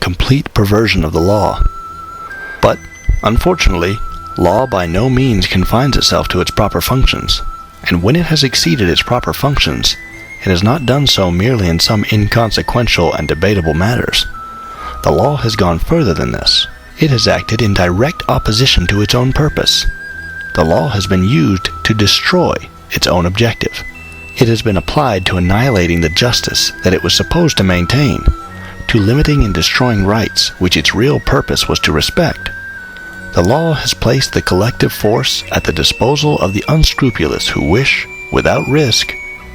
complete perversion of the law. But, unfortunately, law by no means confines itself to its proper functions, and when it has exceeded its proper functions, it has not done so merely in some inconsequential and debatable matters. The law has gone further than this. It has acted in direct opposition to its own purpose. The law has been used to destroy its own objective. It has been applied to annihilating the justice that it was supposed to maintain, to limiting and destroying rights which its real purpose was to respect. The law has placed the collective force at the disposal of the unscrupulous who wish, without risk,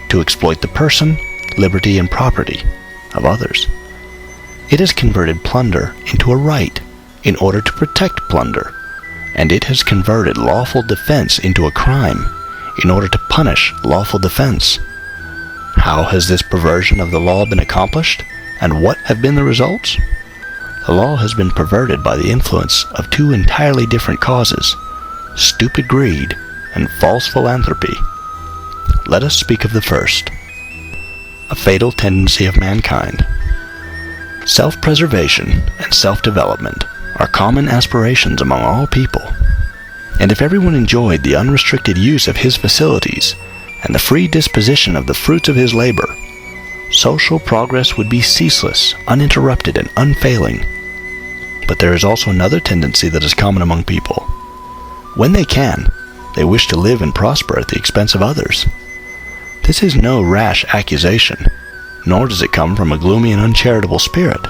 to exploit the person, liberty, and property of others. It has converted plunder into a right in order to protect plunder, and it has converted lawful defense into a crime in order to punish lawful defense. How has this perversion of the law been accomplished, and what have been the results? The law has been perverted by the influence of two entirely different causes: stupid greed and false philanthropy. Let us speak of the first, a fatal tendency of mankind. Self-preservation and self-development are common aspirations among all people, and if everyone enjoyed the unrestricted use of his facilities and the free disposition of the fruits of his labor, social progress would be ceaseless, uninterrupted, and unfailing. But there is also another tendency that is common among people. When they can, they wish to live and prosper at the expense of others. This is no rash accusation, nor does it come from a gloomy and uncharitable spirit.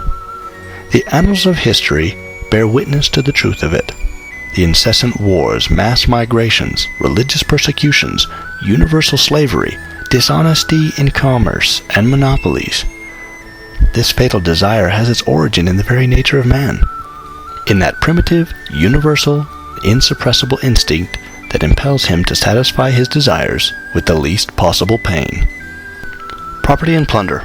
The annals of history bear witness to the truth of it. The incessant wars, mass migrations, religious persecutions, universal slavery, dishonesty in commerce, and monopolies. This fatal desire has its origin in the very nature of man, in that primitive, universal, insuppressible instinct that impels him to satisfy his desires with the least possible pain. Property and plunder.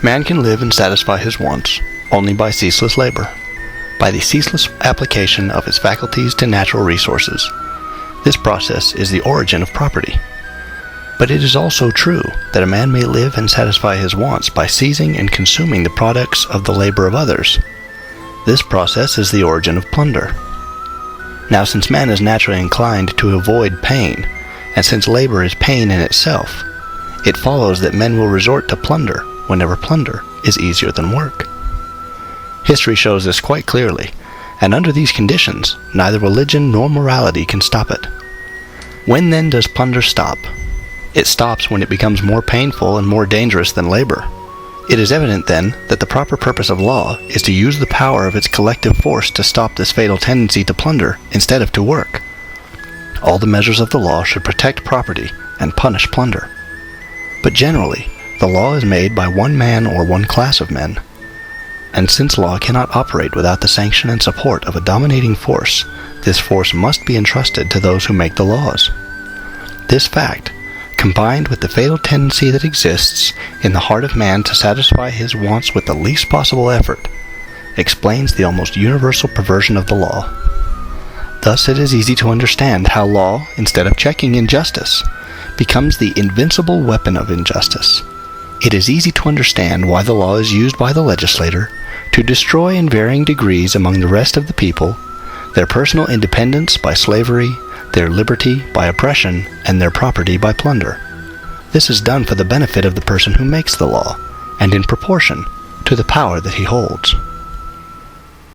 Man can live and satisfy his wants only by ceaseless labor, by the ceaseless application of his faculties to natural resources. This process is the origin of property. But it is also true that a man may live and satisfy his wants by seizing and consuming the products of the labor of others. This process is the origin of plunder. Now, since man is naturally inclined to avoid pain, and since labor is pain in itself, it follows that men will resort to plunder whenever plunder is easier than work. History shows this quite clearly, and under these conditions, neither religion nor morality can stop it. When then does plunder stop? It stops when it becomes more painful and more dangerous than labor. It is evident, then, that the proper purpose of law is to use the power of its collective force to stop this fatal tendency to plunder instead of to work. All the measures of the law should protect property and punish plunder. But generally, the law is made by one man or one class of men. And since law cannot operate without the sanction and support of a dominating force, this force must be entrusted to those who make the laws. This fact, combined with the fatal tendency that exists in the heart of man to satisfy his wants with the least possible effort, explains the almost universal perversion of the law. Thus it is easy to understand how law, instead of checking injustice, becomes the invincible weapon of injustice. It is easy to understand why the law is used by the legislator to destroy in varying degrees among the rest of the people their personal independence by slavery, their liberty by oppression, and their property by plunder. This is done for the benefit of the person who makes the law, and in proportion to the power that he holds.